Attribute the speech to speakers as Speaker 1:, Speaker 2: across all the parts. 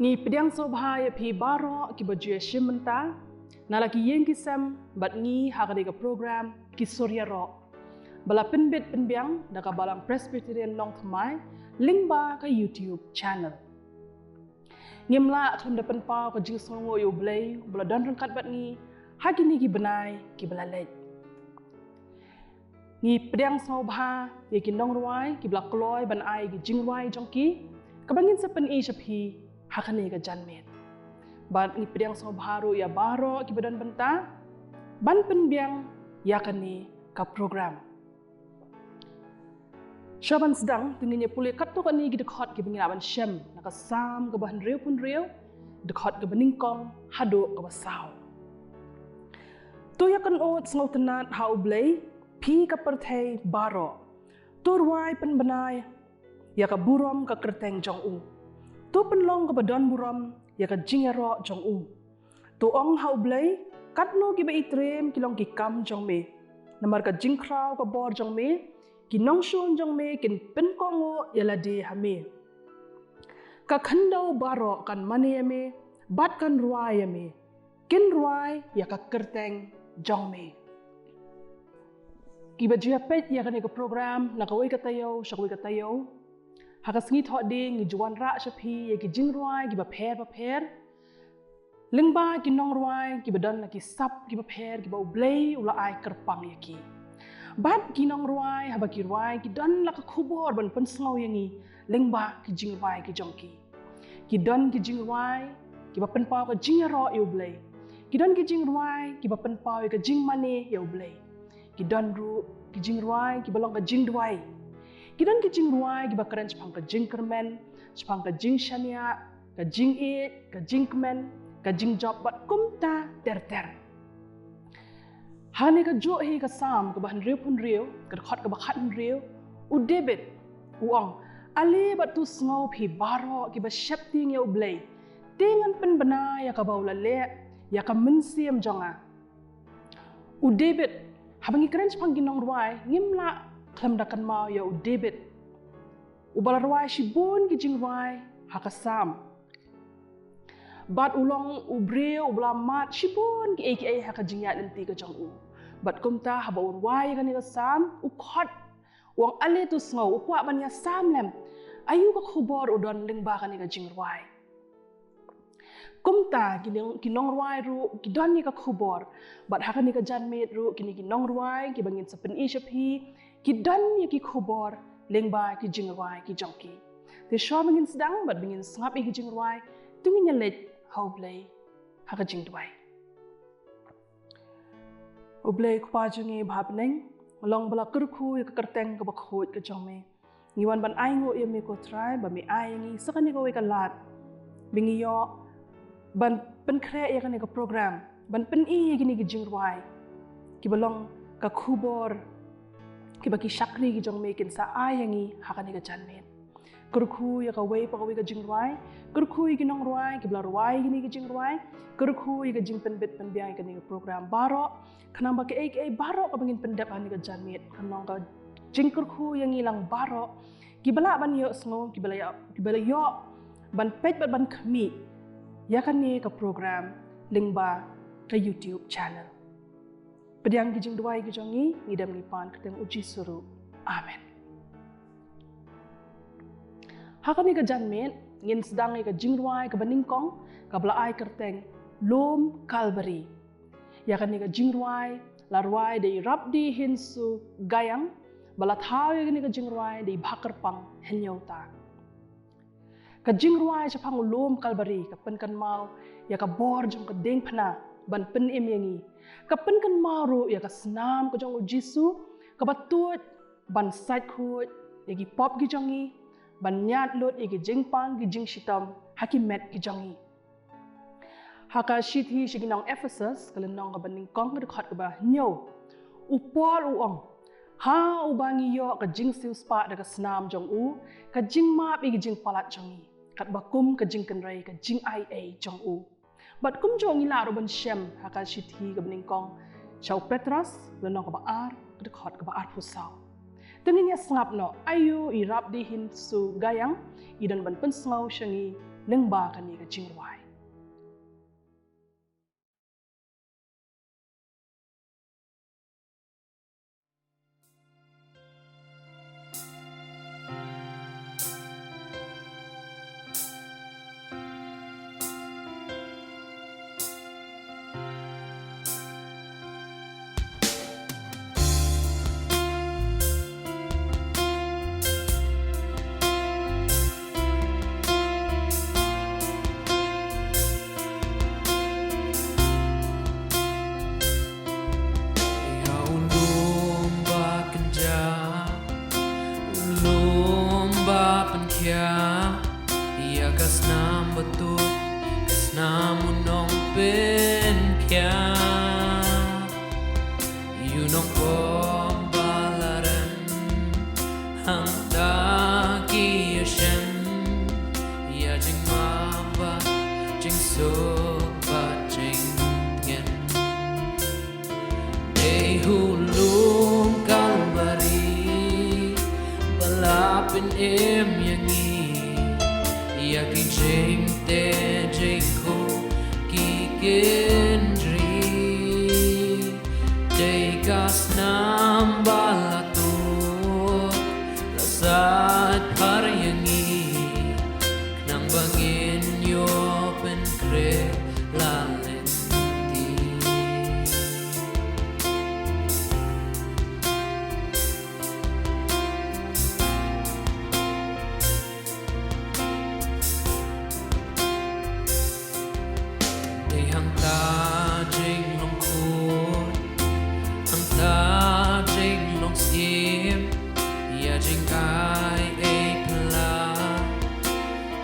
Speaker 1: Ngi pedang sobhaya pi baro ki bajue shimenta nalaki yeng kisam bat ngi hakade ka program ki surya ro bala penbet penbiang daka balang Presbyterian Long Thamai lingba ka YouTube channel ngimla kham da penpa ka jing songo yo blay bala dan rangkat bat ngi hakini ki benai ki bala lej ngi pedang sobha ye ki nong ruai ki bala kloy ban ai ki jing ruai jongki kabangin sepen i shapi hakane ka janmet bat ni pedang so baru ya baro ki badan benta ban penbiang ya kani ka program shaban sedang tinginya pulih kat to kani gidekot ki bingin aban shem naka sam ka bahan riu pun riu dekot ka beningkong hado ka basau to ya kan ot sngo tenat hau blay pi ka perthai baro turwai pen benai ya ka burom ka kerteng jong u tu penlong ke badan buram ya ka jingero jong u tu ong hau blay katno ki ba itrem kilong ki kam jong me namar ka jingkrau ka bor jong me ki nongshon jong me kin pen kongo ya la de ha me ka khandau baro kan mane me bat kan ruai me kin ruai ya ka kerteng jong me ki ba jia pet ya kan ka program na ka wei ka tayo shakwi ka tayo hakas ngi thot ding ngi juan ra shapi ye ki jingruai ki ba pher lingba ki nong ruai ki badan la ki sap ki ba pher ki ba blay ula ai kerpang ye ki bat ki nong ruai haba ki ruai ki dan la ka khubor ban pen snau yangi lingba ki jingruai ki jongki ki dan ki jingruai ki ba pen pa ka jingero yo blay ki dan ki jingruai ki ba pen pa ka jing mane yo blay ki dan ru ki jingruai ki balong ka jingduai kidan ki jing ruai ki bakaran chpang ka jing kermen chpang ka jing shania ka jing e ka jing kemen ka jing job bat kumta ter hani ka jo hi ka sam ka ban riu pun riu ka khot ka bakhat riu u debit uang ali bat tu sngo phi baro ki ba shapting yo blay tingan pen bana ya ka baula le ya ka mensiam jonga u debit habangi keren chpang ki nong ruai ngimla klam dakan mau ya u debit ubal ruai shibun ki jing ruai hakasam bat ulong ubreu ubla mat shibun ki aka haka jingyat nanti ka jong u bat kumta haba urwai kan ni sam u khot wang ale tu sngo u kwa ban ya sam lem ayu ka khubor udon lingba kan ni ka jing ruai kumta ki nong ruai ru ki don ni ka khubor bat haka ni ka janmet ru ki nong ruai ki bangin sapen i shapi ki don ni ki khubor lengba ki jing ruai ki jongki te sho bangin sedang bat bangin sngap i ki jing ruai tungin ya let how blay haka jing duai oblay khwa jungi bhap neng long bala kurkhu ya ka kerteng ka bakhot ka jongme ngiwan ban ai ngo ya me ko try ba me ai ngi sakani ko we ka lat bingi yo ban pen kre ya kan ka program ban pen i gini ki jing ruai ki balong ka khubor ki baki shakri ki jong mekin sa ayangi hakani ka janmen kurkhu ya ka wei pa ka jing ruai kurkhu ki nong ruai ki bla ruai gini ki jing ruai kurkhu ka jing pen bet pen biang ka ni program baro kanang ba ke ai baro ka bangin pendap ani ka janmet kanong ka jing kurkhu yang ilang baro ki bala ban yo sngo ki bala yo ban pet ban khmi ya kan ni ka program lingba ka YouTube channel pedang kijing duai kijongi ngidam nipan keteng uji suru amen hakani ka janmet ngin sedang ka jing duai ka beningkong ka bla ai kerteng lom Calvary ya kan ni ka jing duai la ruai de rap di hinsu gayang bala thau ya ni ka jing duai de bhakar pang henyauta ka jing ruai chapang lom Calvary ka pen kan mau ya ka bor jong ka deng phana ban pen em yangi ka pen kan maru ya ka snam ko jong jisu ka batut ban sait khu ya ki pop ki jongi ban nyat lot ya ki jing pang ki jing shitam hakimet ki jongi haka shithi shiginong Ephesus kalenong ka baning kong ka khot ka ba nyo upol uong ha ubangi yo ka jing siu spa da ka snam jong u ka jing map ki jing palat jongi kat bakum ka jing kan rai ka jing ia jong u bat kum jong ila ro ban shem haka shithi ka baning kong chau Petras lenong ka ba ar ka khot ka ba ar pusau tengin ya sngap no ayu irap di hin su gayang idan ban pen snau shangi neng ba kani ka jingruai.
Speaker 2: Ia kasnam betul kasnamun nong pen kya you nong bom balaran hang ta ki shem ia jing ma ba jing so ba jing ngen day hu lum kalbari balapin em yang ia ki jing te jing ko ki kendri day kasnam balato lasat par yangi nang bangin yo pen kre lalenti hang ta jing long khut hang ta jing long sim ia jing kai e pla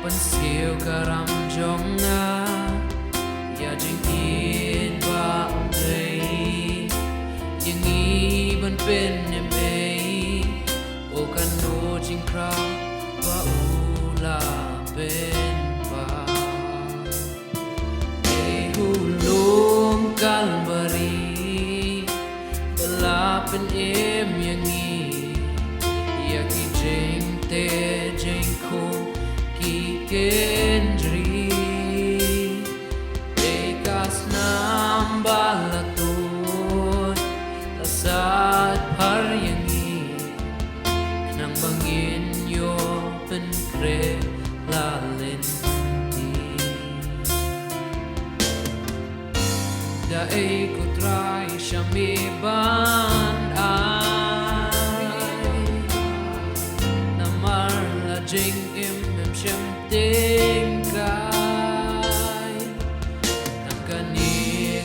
Speaker 2: pan siêu karam jong na ia jing in ba dei yang i ban pen ne mei o kan no jing kra ba u la pen kalbari balapin em yangi ia ki jing te jing ko ki kendri te kasnam balatut lasat par yangi nang bangin yo pen kre lalin da e ko trai shami ban ai namar la jing im shem ting kai nang kani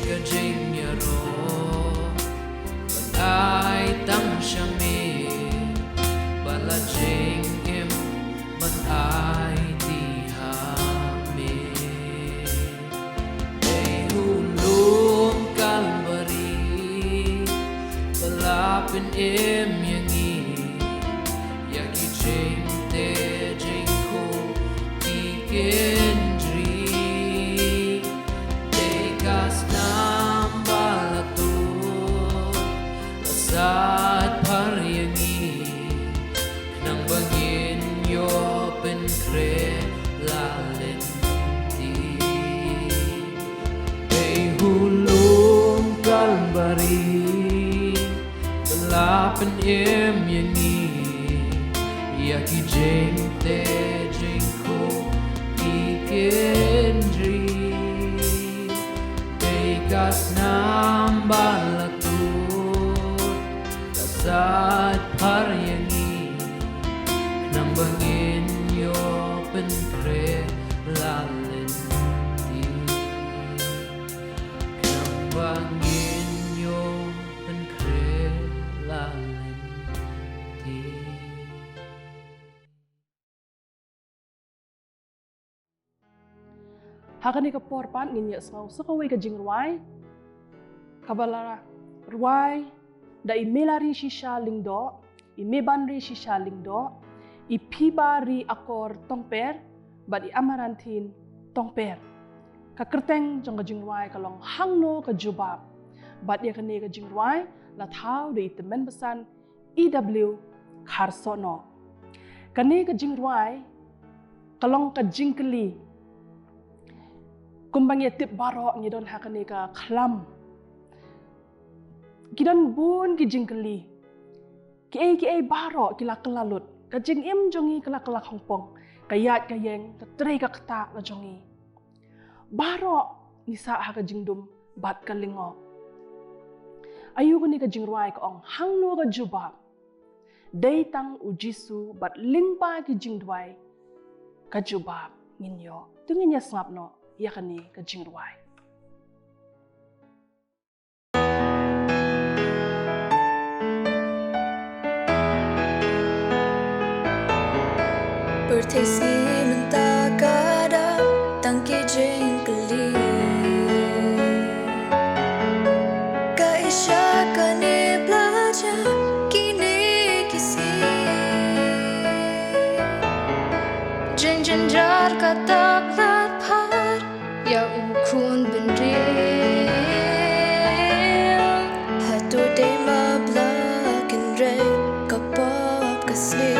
Speaker 2: ka jing ya ro ban ai tang shami bala jing im ban ai ti ha me lapin em yangi ya ki jing te jing ko ki kendri te kasnam balatu lasat par yangi nang bangin yo pen kre lalin ti hey hulum kalbari lapin em yangi ia ki jing te jing ko ki kendri te kasnam balatu lasat par yangi nang bangin yo pen kre lalin ti nang bangin yo pen kre
Speaker 1: Hakani ka porpan nginya smau sakawai ka jingruai kabala ruai da imelari shisha lingdo imebanri shisha lingdo ipibari akor tongper bad i amarantin tongper ka kerteng jong ka jingruai kalong hangno ka jubab bad ya kani ka jingruai la thau de itemen besan EW Karsono kani ka jingruai kalong ka jingkeli kumbang tip barok ngidon hakani ka klam. Kidan bun ki jingkeli. Ki ai barok kila kelalut. Ka jing im jongi kala hongpong. Kayat kayeng ka trei ka kata la jongi. Barok nisa ha ka jingdum bat ka lingo. Ayu ko ni ka jingruai ka ong hangno ka jubab. Day tang ujisu bat lingpa ki jingduai ka jubab nginyo. Tungin ya sngap no yakani ka jingruai.
Speaker 3: Bertesi mentakada tangki jengkeli Kaisha kani belajar kini kisi Jeng-jengjar kata pelapar ya ukun benril Hatu dema belakin re kapap kasli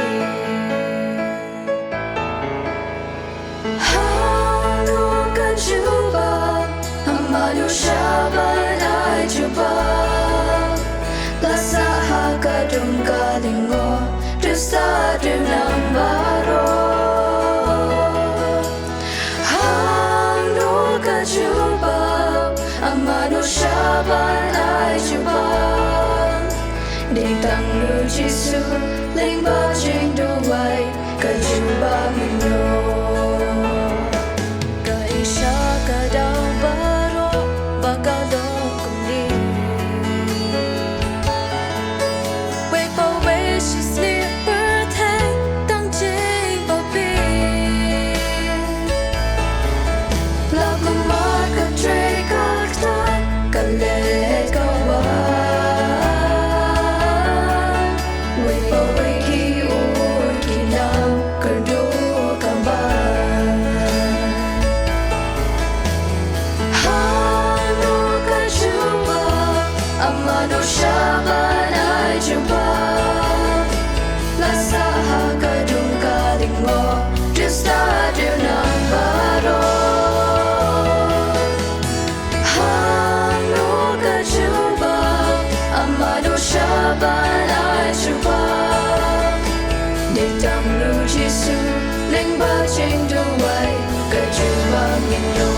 Speaker 3: Syaban ay jubah Lasa hakadum kalingo Dusta dunang baro Hangno ka jubah Amano syaban ay jubah Dintang lu jisu Ling bajing duway Ka jubah minyo Kaisha kadang bakal kembali. Wait for where she sleep birthday tang jing babi. Lagu marka tray kakta kalet kawan. Wait for where ki ur ki nam kerdo kamban. Amano syaban ay jubah Lasa hakadum kalingo Dusta dunang baro Hangno ka jubah Amano syaban ay jubah Ditang lu jisu Ling bajing duway Ka jubah nginyo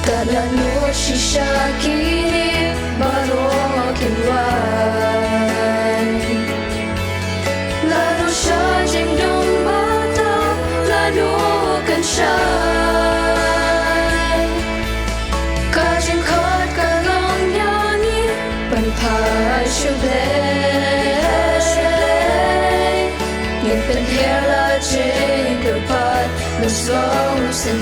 Speaker 3: Kalan lu shisha kini baru kinwai Lalu syajing dong bata Lalu kan syai Kajing kot kalong nyanyi Panpai syublay Yung penhela jing kepat Nusong sen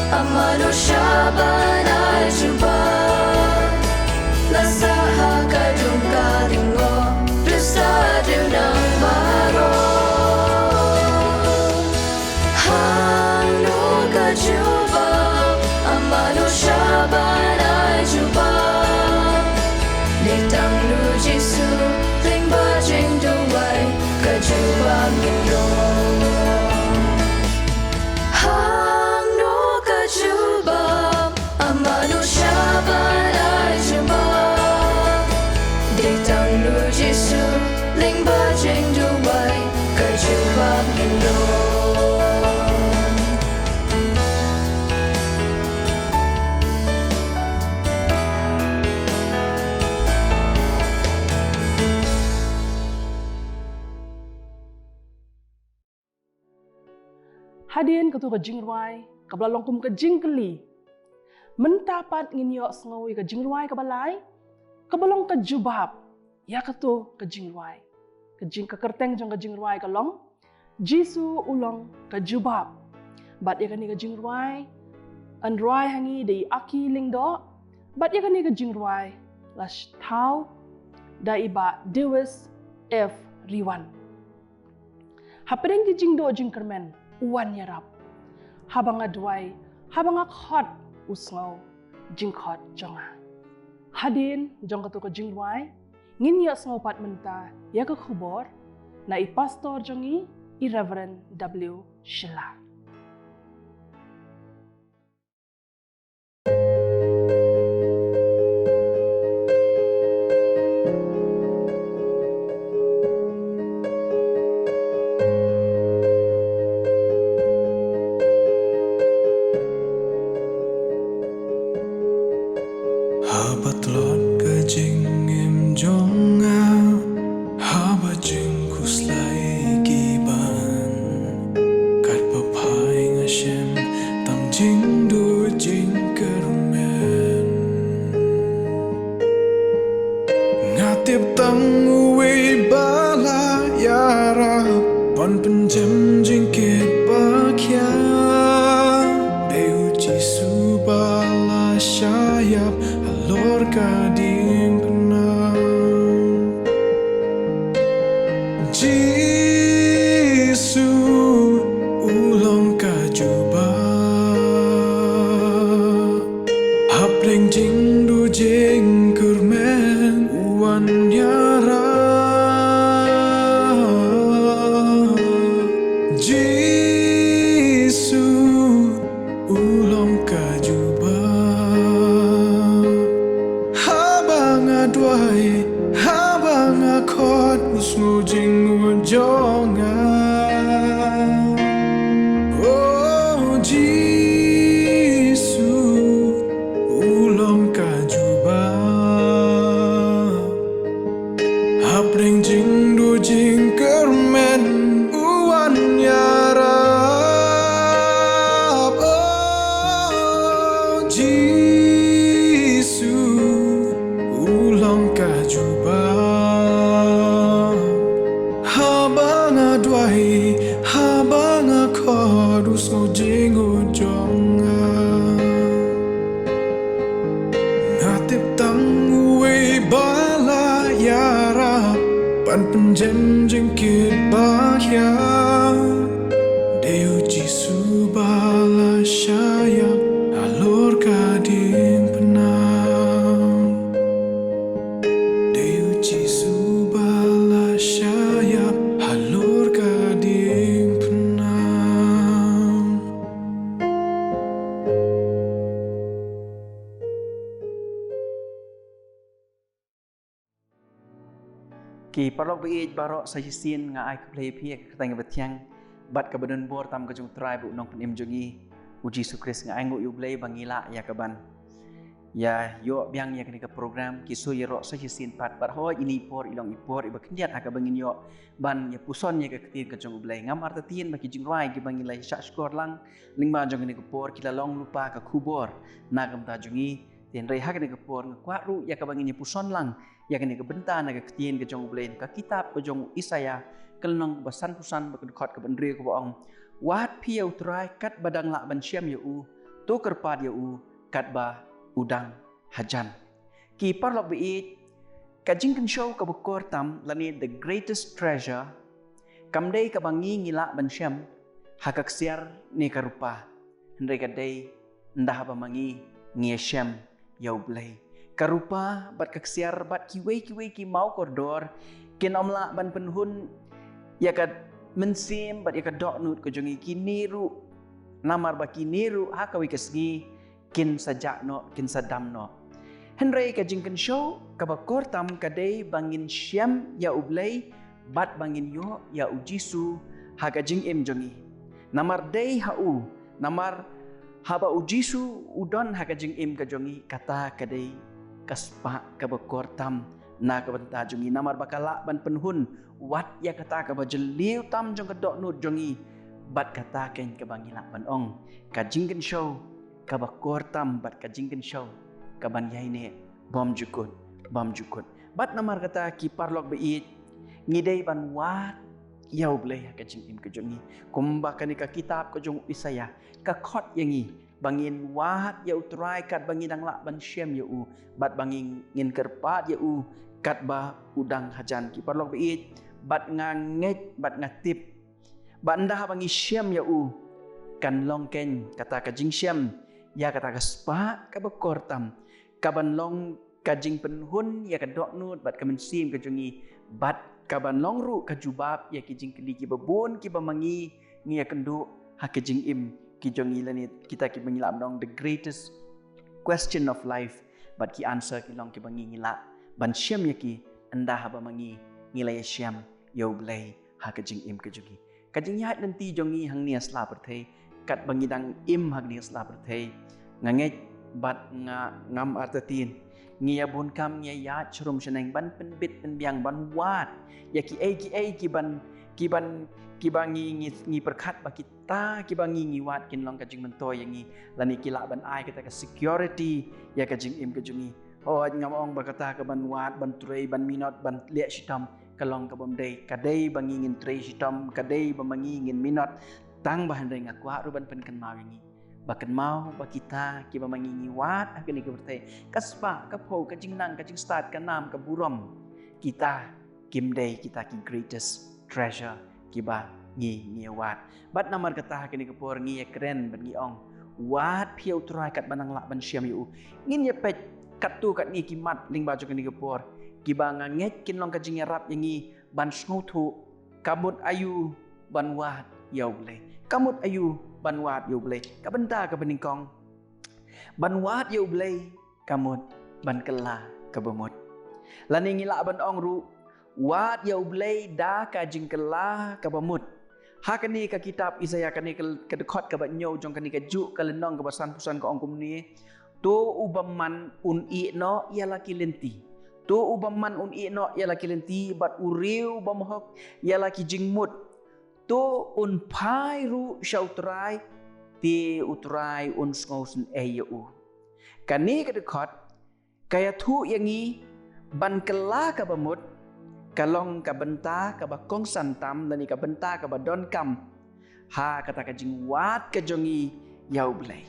Speaker 3: Amano syaban ay jubah Lasa hakadum kalingo Dusta dunang baro Hangno ka jubah Amano syaban ay jubah Ditang lu jisu Ling bajing duway Ka jubah nginyo jubah Amano syaban ay jubah Ditang lu jisu Ling bajing duway Ka jubah nginyo
Speaker 1: Hadin ketu ka jingruai kablalong kum ka jingkeli. Mentapat nginyo sengawi ka jingruai kabalai. Kabalong ka jubab. Ya ketu ka jingruai. Ka jing ka kerteng jong ka jingruai kalong. Jisu ulong ka jubab. Bat ya kani ka jingruai. Andruai hangi di aki lingdo. Bat ya kani ka jingruai. Lash tau. Da iba dewes F riwan. Hapadeng ki jingdo jingkermen. Uwan yarap. Habang adway, habang akhot usngaw, jingkhot jonga. Hadin, jong katu ka jingway, ngin ya sengopat menta ya ke khubor na i pastor jongi i Reverend W. Sheila.
Speaker 4: Habat lot ka jing em jonga haba jing kuslai giban kat papai ngashem tam jing do jing kermen ngatip tang uwe bala yara pon penjem jing ket bakya deu jisu bala syayap alor kading penang Jisu ulong kajuba hapleng jing du jing kurmen uan yara Jisu ulong kajuba habang adwai habang akot usmo jing ujonga oh Jisu ulong kajuba hapleng jing du jing kermen uan yarap oh Jisu ulong kajuba habang adwai habang akodus ngojing ujonga ngatip tang uwe bala yara pan penjem jengkit bahya Deu Jisu bala syayap alur kading penang Deu Jisu bala syayap alur kading penang
Speaker 5: Ki parok beij barok sajisin nga ai keplay pie ketang betiang bat kabadon bor tam kajung trai bu nong penim jongi uji sukris nga ai ngu yu blay bangila ya kaban ya yo biang ya kini ke program kisu ya rok sajisin pat bar ho ini por ilong ipor iba kendiat aka bangin yo ban ya puson ya ke ketir kajung blay ngam artatien baki jing rai ki bangila syak skor lang lingba jong ini ke por kita long lupa ka kubor nagam ta jongi ten rei hak ni ke por ngkwat ru ya ka bangin ya puson lang ya kini kebentar naga ketien ke jong blain ka kitab ke jong Isaya kelnong basan pusan bekot ke bendri ke boong wat piau trai kat badang lak ban syam ya u to kerpad ya u kat ba udang hajan ki parlok beit ka jingken show ka bukor tam lani the greatest treasure kamdei ka bangi ngila ban syam hakak siar ni ka rupa hendai ka dei ndah ba mangi ngie syam ya blai karupa bat kaksiar bat kiwe ki mau kordor kin omla ban penhun ya kad mensim bat ya kad dok nut ko jongi kiniru namar ba kiniru hakawi kasgi kin sajak no kin sadam no henrei ka jingken show ka bakor tam kadai bangin syam ya ublai bat bangin yo ya ujisu haka jing em jongi namar dei hau namar haba ujisu udon haka jing em ka jongi kata kadai kaspa kabakor tam na kabanta jongi namar bakala ban penhun wat ya kata ka bajeliu tam jong kadok nut jongi bat kata ken kabangila ban ong ka jingken show kabakor tam bat ka jingken show kaban yaine bom jukut bat namar kata ki parlok beit ngidei ban wat yau blay ka jingim ka jongi kumba kani ka kitab ka jong Isaya ka khot yangi bangin wat ya utrai kat bangin dang lak ban syam ya u bat bangin ngin kerpat ya u kat ba udang hajan ki parlok beit bat nganget bat ngatip bat ndah bangi syam ya u kan long ken kata ka jing syam ya kata ka spa ka bakor tam ka ban long kajing penhun ya kadok nut bat kemensim kejongi bat kaban longru kajubab ya kijing keli ki babun ki bamangi ngia kendu ha kijing im ki jongi lanit kita ki bangila dong the greatest question of life bat ki answer ki long ki bangi ngila ban syam ya ki anda ha bamangi ngila ya syam yo blai ha kijing im kejongi kajing yat nanti jongi hang nia sla perthei kat bangidang im hang nia sla perthei nganget bat ngam artatin ngia bun kam ngia ya chrum sheneng ban penbit penbiang ban wat ya ki bangi perkat ba kita ki bangi ngi wat kin long kajing mentoy yang ngi lani kila ban ai kata ka security ya kajing im kajungi oh ngam ong ba kata ka ban wat ban trei ban minot ban lek shitam kalong ka bom dei kadai bangi ngin trei shitam kadai bamangi ngin minot tang bahan dei ngakwa ruban pen kan mau ngi bakan mau ba kita ki bamangi ngi wat akini ka bertai kaspa ka po kajing nang kajing start ka nam ka burom kita kim dei kita ki greatest treasure ki ba ngi wat bat namar kata kini ka por ngi keren ban ngi ong wat phiau trai kat banang la ban syam yu ngin ye pet kat tu kat ni ki mat ling baju kini ka por ki ba nganget kin long kajing rap yangi ban snu thu kamut ayu ban wat yau ble kamut ayu ban wat yau ble ka benta ka beningkong ban wat yau ble kamut ban kela ka bemut lani ngila ban ong ru wat yau ble da ka jingkela ka bemut hakani ka kitab Isaya kani ka dekot ka banyo jong kani ka ju ka lenong ka basan pusan ka ong kumni to ubaman un i no yala kilenti to ubaman un i no yala kilenti bat uriu bamhok yala ki jingmut to un pai ru shautrai ti utrai un sngosen ayu kani ka dekot kaya thu yangi ban kela ka bamut kalong ka benta ka bakong santam lani ka benta ka badon kam ha kata ka jingwat ka jongi yau blai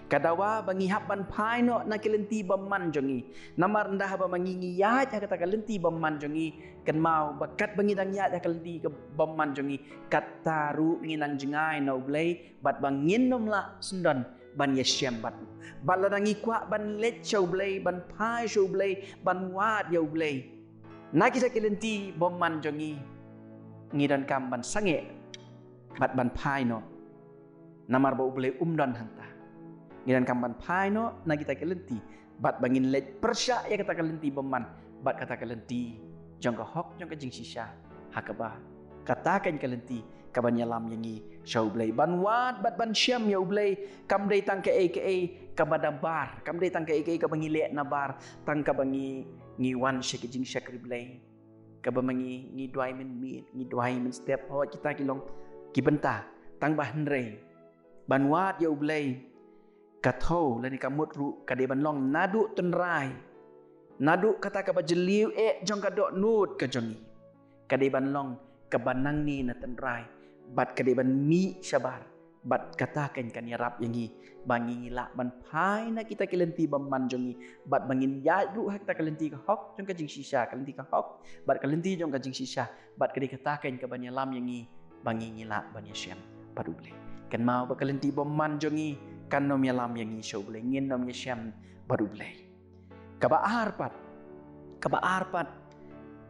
Speaker 5: kadawa bangi haban pai no na kelenti baman jongi namar ndah ba mangingi ya kata ka lenti baman jongi kan mau bakat bangi dang ya ka lenti ka baman jongi kataru nginang jengai no blai bat bangin nom la sundon ban yesyam bat baladangi kwa ban let show blai ban pai show blai ban wat yau blai na kita kelenti baman jongi ngidan kam ban sange bat ban pai no namar ba blai umdon hanta ngidan kamban pai no na kita kelenti bat bangin let persya ya kata kelenti beman bat kata kelenti jong ka hok jong ka jing sisha hakaba katakan kelenti kaban yalam yangi show blai ban wat bat ban syam ya blai kam dei tang ke kabada bar kam dei tang ke ka bangi le na bar tang ka bangi ngi wan she ke jing shakri blai ka bamangi ngi dwai men mi ngi dwai men step ho kita kilong kibenta tang bahan rei ban wat ya blai kathau lani kamut ru kade ban long nadu tenrai nadu kata ka bajeliu jong ka dok nut ka jongi kade ban long ka banang ni na tenrai bat kade ban mi sabar bat katakan kan yarap yangi bangi ngila ban pai na kita kelenti baman jongi bat bangin ya ru hak ta kelenti ka hok jong ka jing sisa kelenti ka hok bat kelenti jong ka jing sisa bat kade katakan ka ban yalam yangi bangi ngila ban yasyam paduble kan mau ba kelenti baman jongi kan nom yalam yang show boleh ngin nom yasyam baru boleh kaba arpat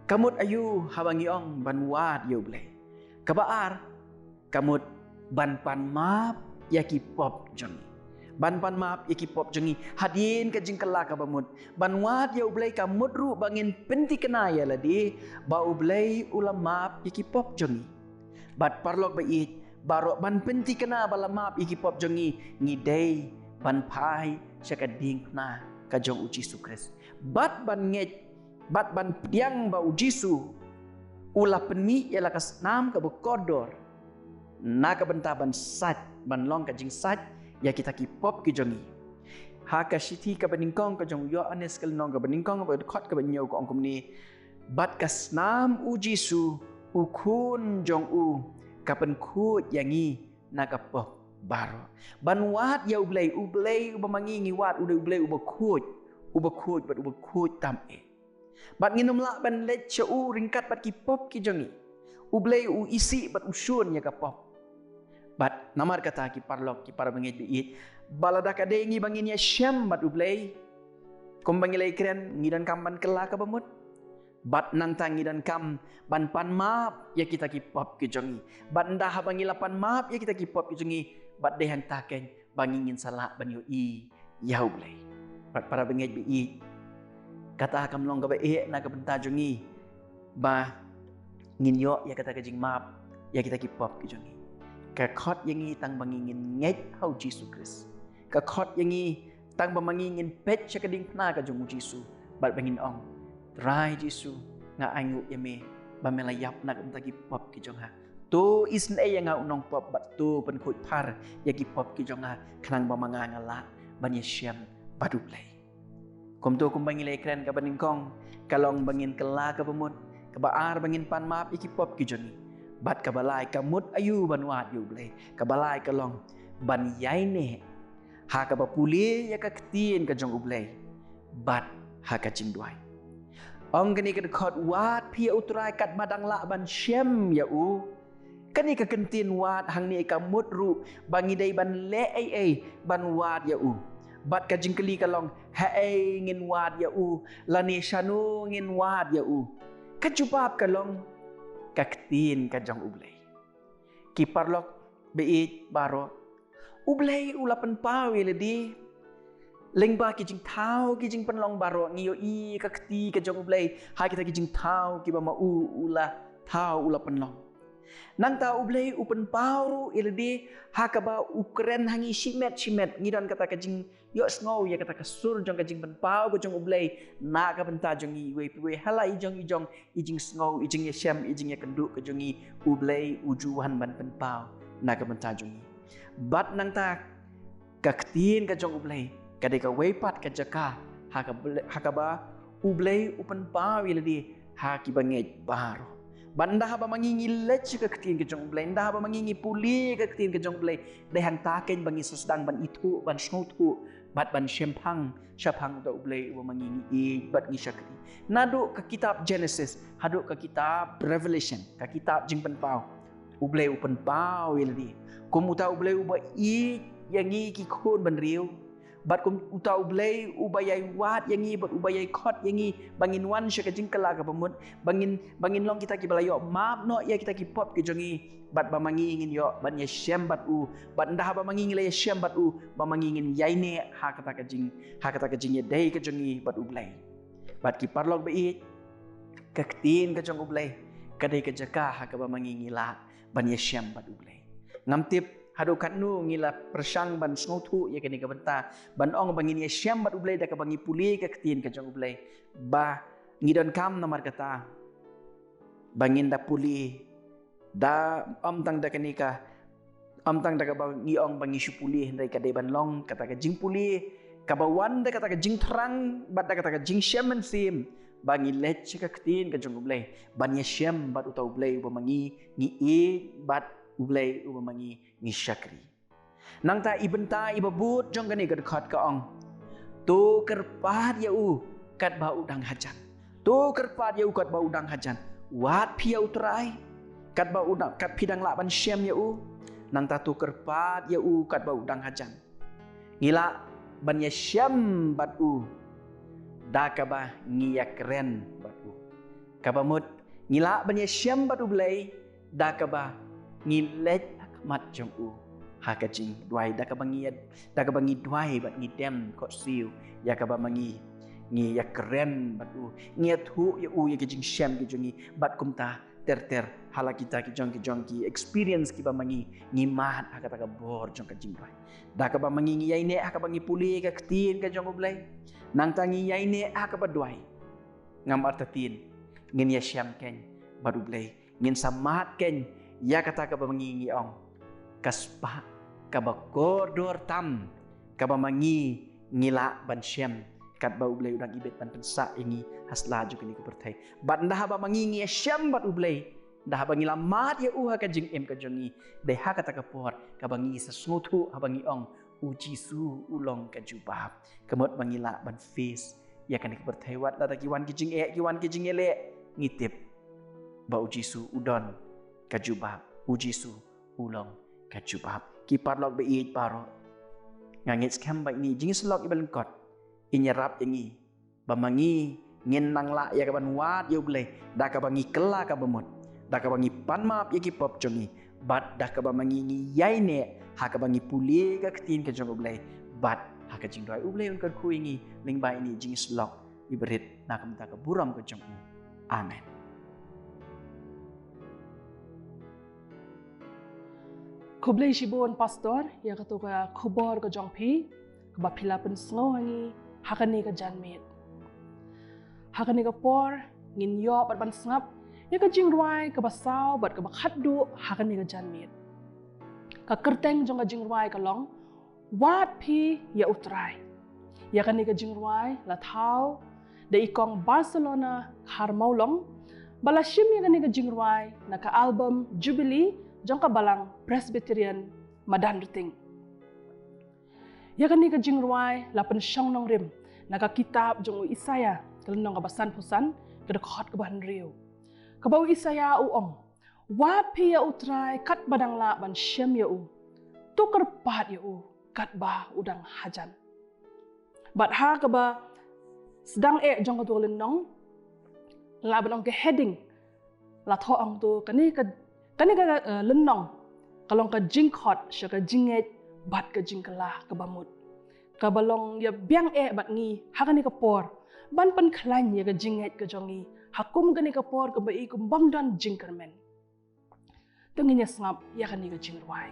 Speaker 5: kamut ayu habangi ong ban wat yo boleh kaba ar kamut ban pan map yaki pop jongi ban pan map yaki pop jongi hadin ka jingkala ka bamut ban wat yo boleh kamut ru bangin penti kena ya ladi bau boleh ulam map yaki pop jongi bat parlok bait barok ban penti kena bala map iki pop jongi ngidei ban pai syakading na ka jong uji sukres bat ban nget bat ban piang ba uji su ula penmi yala kas nam ka bekodor na ka benta ban sat ban long ka jing sat ya kita ki pop ki jongi ha ka siti ka beningkong ka jong yo anes kal nong ka beningkong ba khot ka banyo ko ongkom ni bat kas nam uji su ukun jong u kapan kut yangi nakapok baro ban wat ya ublay ubamangi ngi wat ublay ubakut bat ubakut tam bat nginom la ban let chau ringkat bat ki pop ki jongi ublay u isi bat usun ya kapop bat namar kata ki parlok ki para bangit biit balada ka dengi bangin ya syam bat ublay Kum bangilai keren ngidan kam ban kelak ka bamut. Bat nang tangi dan kam ban pan maap ya kita kipop ke jongi. Bat ndah bangila pan maap ya kita kipop ke jongi. Bat dehang takeng bangingin salah ban yo i yau blai. Bat para bengej bi i. Kata kam long ka ba e na ka benta jongi. Ba ngin yo ya kata ka jing maap ya kita kipop ke jongi. Ka khot yangi tang bangingin ngej hau Jesu Kris. Ka khot yangi tang bamangingin pet sa kading na ka jong Jesu. Bat bangin ong Rai Jesu nga angu yame bamelayap na kung tagi pop ki jong ha. To isn e nga unong pop bat to pen khut par ya ki pop ki jong ha kanang bamanga nga la ban yeshem baduplay. Kum to kum bangilay kren ka baning kong kalong bangin kala ka bamut ka baar bangin pan map iki pop ki joni. Bat ka balay ka mut ayu banwat yu blay. Ka balay ka long ban yai ne ha ka bapuli ya ka ktien ka jong ublay. Bat ha ka jingdwai. Ong kani ka khot wat pia utrai kat madang la ban shem ya u. Kani ka kentin wat hang ni ka mut ru bangi dai ban le ai ban wat ya u. Bat ka jingkeli ka long ha ai ngin wat ya u. Lani shanu ngin wat ya u. Ka jupap ka long ka ktin ka jong ublay. Ki parlok beit baro. Ublay ulapan pawi le di. Lengba ki jing tau ki jing penlong baro ngiyo i ka kti ka jong ublay ha kita ki jing tau ki ba ma ula tau ula penlong nang ta ublay upen pauru ildi ha ka ba ukren hangi shimet ngidan kata ka jing yo sngow ya kata ka sur jong ka jing pen pau ka jong ublay na ka benta jong i we hala i jong i jing sngow i jing ya shem i jing ya kenduk ka jong i ublay ujuan ban pen pau na ka benta jong i bat nang ta ka ktin ka jong ublay kadai ka weipat ka jaka haka ba ublay upan pawi ladi haki bangej baro banda ba mangingi lech ka ktin ka jong ublay nda ba mangingi puli ka ktin ka jong ublay dehang taken bangi sasdang ban itu ban snotu bat ban shempang syapang da ublay wa mangingi e bat ngi syakri nadu ka kitab Genesis hadu ka kitab Revelation ka kitab jing pen pau ublay upan pawi ladi kumuta ublay uba i yangi ki khon ban riu bat kum utau blay ubayai wat yangi bat ubayai khot yangi bangin wan syaka jingkala ka pamut bangin long kita ki balayo map no ya kita ki pop ki jongi bat bamangi ngin yo ban ya shem bat u bat ndah bamangi ngile ya shem bat u bamangi ngin yaine ha kata ka jing ya dai ka jongi bat ublay bat ki parlok be ka ktin ka jong ublay kadai ka jaka ha ka bamangi ngila ban ya shem bat ublay ngamtip hadu katnu ngila persang ban snotu ya kini ka benta ban ong bangin ya syam bat ublay da ka bangi puli ka ktin ka jong ublay ba ngidon kam namar kata bangin da puli da tang da kani ka tang da ka bangi ong bangi syupuli hendai ka de ban long kata ka jing puli ka bawan da kata ka jing terang bat da kata ka jing syam man sim bangi lech ka ktin ka jong ublay ban ya syam bat utau ublay ba mangi ngi e bat ublay ubamangi ngi syakri nang ta ibenta ibabut jong gani gad khat ka ong to kerpat ya u kat ba udang hajan to kerpat ya u kat ba udang hajan wat pia utrai kat ba udang kat pidang la ban syam ya u nang ta to kerpat ya u kat ba udang hajan ngila ban ya syam bat u da ka ba ngi ya keren bat u ka ba mut ngila ban ya syam bat ublay da ka ba ngilet akmat jong u haka jing dwai da ka bangi dwai bat ngi dem ko siu ya ka ba mangi ngi ya keren bat u ngi thu ya u ya ki jing shem ki jongi bat kumta ter hala kita ki jong ki experience ki ba mangi ngi mat haka ta ka bor jong ka jing dwai da ka ba mangi ngi yaine haka bangi puli ka ktin ka jong ublay nang tangi yaine haka ba dwai ngam artatin ngin ya shem ken bat ublay ngin samat ken ya kata ka ba mangingi ong kaspa ka ba koridor tam ka ba mangi ngila ban syem kat ba ublay udang ibet ban pensa ingi hasla ju kini ko pertai bat ndah ba mangingi syem bat ublay ndah ba ngila mat ya uha ka jing em ka jongi de ha kata ka por ka bangi sa snutu ha bangi ong uji su ulong ka jubab kamot mangila ban face ya kan ko pertai wat la ki wan ki jing ele ngitip ba uji su udon kajubab ujisu ulong kajubab ki parlok be it paro ngangit skam ba ni jing slok ibal kot inyarap yangi bamangi ngin nang la ya kaban wat yo blay da ka bangi kela ka bamut da ka bangi pan map ya ki pop chongi bat da ka bamangi ngi yai ne ha ka bangi puli ka ktin ka jong blay bat ha ka jing doi ublay un ka kui ngi ling bai ni jing slok iberit na kam ta ka buram ka jong amen.
Speaker 1: Kublay shibon pastor ya kato ka kubor ka jong pi ka pilapan sngohangi hakani ka janmet. Hakani ka por ngin yo bat ban snap ya ka jingruai ka basaw bat ka bakhaddu hakani ka janmet. Ka kerteng jong ka jingruai ka long wat pi ya utrai. Ya kani ka jingruai la thau de ikong Barcelona har maulong bala shim ya kani ka jingruai na ka album Jubilee jong ka balang Presbyterian madan riting. Ya kani ka jingruai la pen syong nong rim na ka kitab jong Isaya kelenong ka basan pusan ka khot ka ban riu. Ka bau Isaya uong wat pi ya utrai kat badang la ban syem ya tukar pat ya kat ba udang hajan. Bat ha ka ba sedang jong ka tu lenong la banong ke heading la tho ang tu kani ka lenong kalong ka jingkhot sya ka jinget bat ka jingkala ka bamut ka balong ya biang bat ngi hakani ka por ban pan khlan ya ka jinget ka jongi hakum kani ka por ka bai kum bangdan jingkermen tenginya sngap ya kani ka jingruai.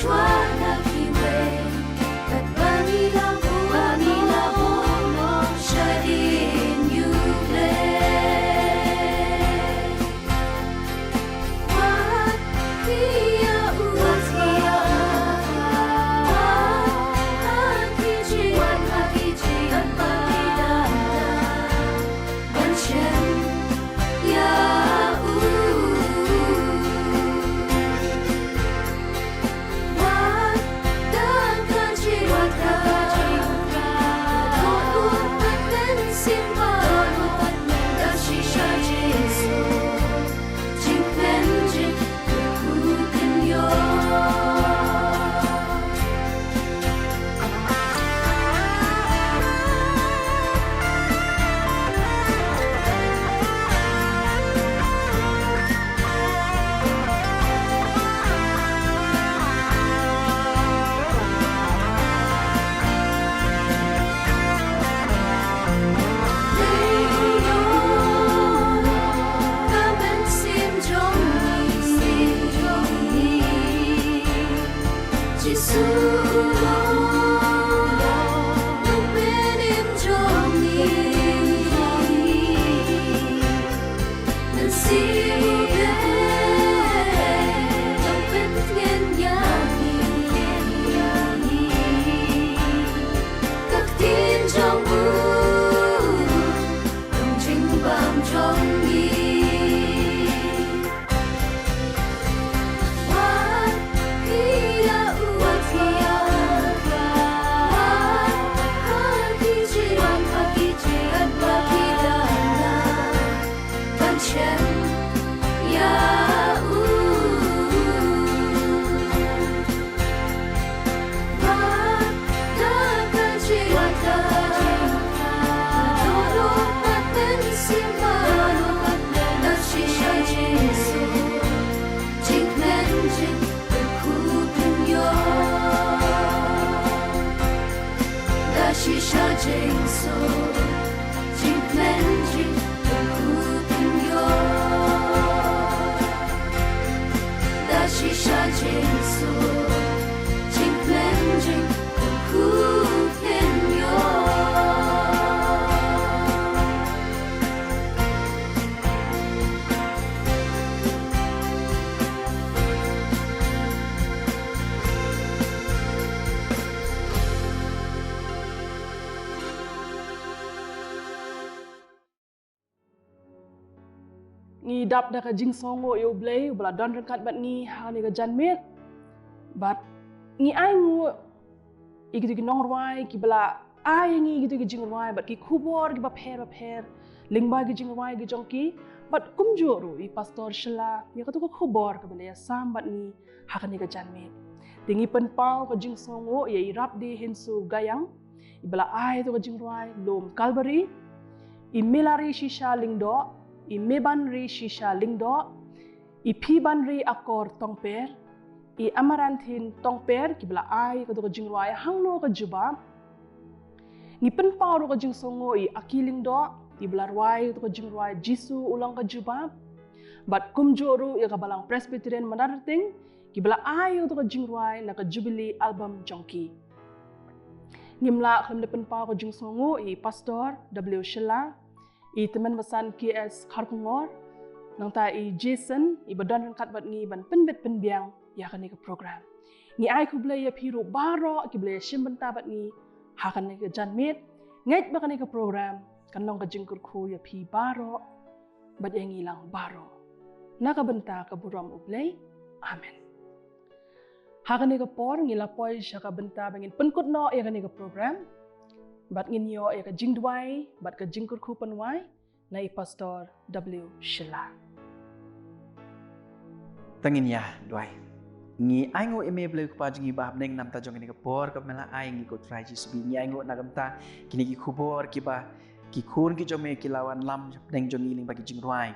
Speaker 3: What
Speaker 1: ngi dap da ka jing songo yo blay bla don rekat bat ngi ha ni ka jan met bat ngi ai ngu iki ki nong rwai ki bla ai ngi gitu ki jing rwai bat ki khubor ki ba pher lingba ki jing rwai ki jongki bat kumjoru i pastor shela ya ka tu ko khubor ka bla ya sam bat ngi ha ka ni ka jan met tingi pen pau ka jing songo ya i rap di hinsu gayang i bla ai to ka jing rwai lom Calvary i milari shisha lingdo i mebanri shisha lingdo i pibanri akor tongper i amarantin tongper ki bla ai ka to ka jing rwai hangno ka juba ngi pen pau ka jing songo i akiling do i bla rwai to ka jing rwai jisu ulang ka juba bat kumjoru ya ka balang Presbyterian manarting ki bla ai to ka jing rwai na ka jubilee album jongki ngimla kham de pen pau ka jing songo i pastor W Shela i teman besan KS Kharkungor nang ta i Jason i badan kat bat ngi ban penbet penbiang ya kan ni ke program ngi ai ku blay ya piru baro ki blay shim benta bat ngi ha kan ni ke jan met ngai ba kan ni ke program kan nong ka jingkur khu ya pi baro bat yang ilang baro na ka benta ka buram ublay amen ha kan ni ke por ngi la poi sha ka benta bangin penkut no ya kan ni ke program bat ngin yo ya ka jingdwai bat ka jingkur khu panwai na i pastor W Shela
Speaker 5: tangin ya dwai ngi ai ngo eme bleu pa jingi ba neng nam ta jong ni ka por ka mela ai ngi ko try ji sbi ngi ai ngo na gamta kini ki khubor ki ba ki khun ki jome ki lawan lam neng jong iling ba ki jing ruai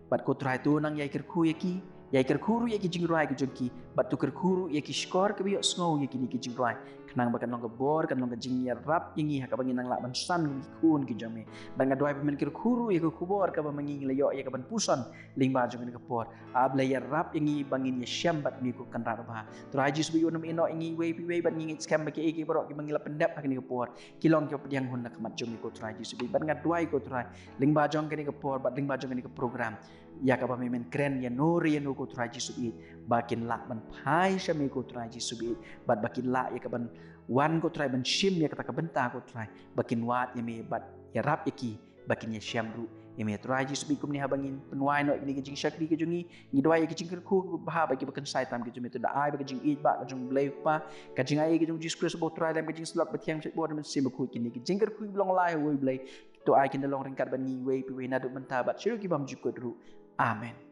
Speaker 5: bat ko try tu nang yai ker khu ye ki yai ker khuru ye ki jing ruai ki jong ki bat tu ker khuru ye ki skor ke bi sngo ye ki ni ki jing ruai kanang ba kan long ka bor kan long ka jing ya rap yingi ha ka bangin nang la ban san ki khun ki jome ban ngadwai ba men ker khuru ye ko khubor ka ba mangi le yo ye ka ban puson ling ba jong ni ka por ab le ya rap yingi bangin ye syam bat mi ko kan ra ba try ji sbi unam ino ingi we bat ngi scam ba ki e borok ki mangi la pendap ha ni ka por ki long ki pediang hun na kamat jong ni ko try ji sbi ban ngadwai ko try ling ba jong ka ni ka por bat ling ba jong ni ka program ya ka ba men kren ya nori ya no ko try ji sbi bakin la ban phai shami ko try ji sbi bat bakin la ya ka ban wan ko try ban shim ya kata ka benta ko try bakin wat ya me bat ya rap iki bakin ya syam ru ya me try ji sbi kum ni habangin penwai no ni jing shakri ke jungi ni doi ke jing ku ba bagi bakan sai tam ke jumi tu da ai bagi jing eat ba ke jung blay pa ka jing ai ke jung Jesus Christ bo try lam ke jing slot batiang chet bo man sim ku ki ni ke jing ku long lai wo blay to ai kin da long ringkat ban ni we pi we na du menta bat shiru ki bam jukut ru amen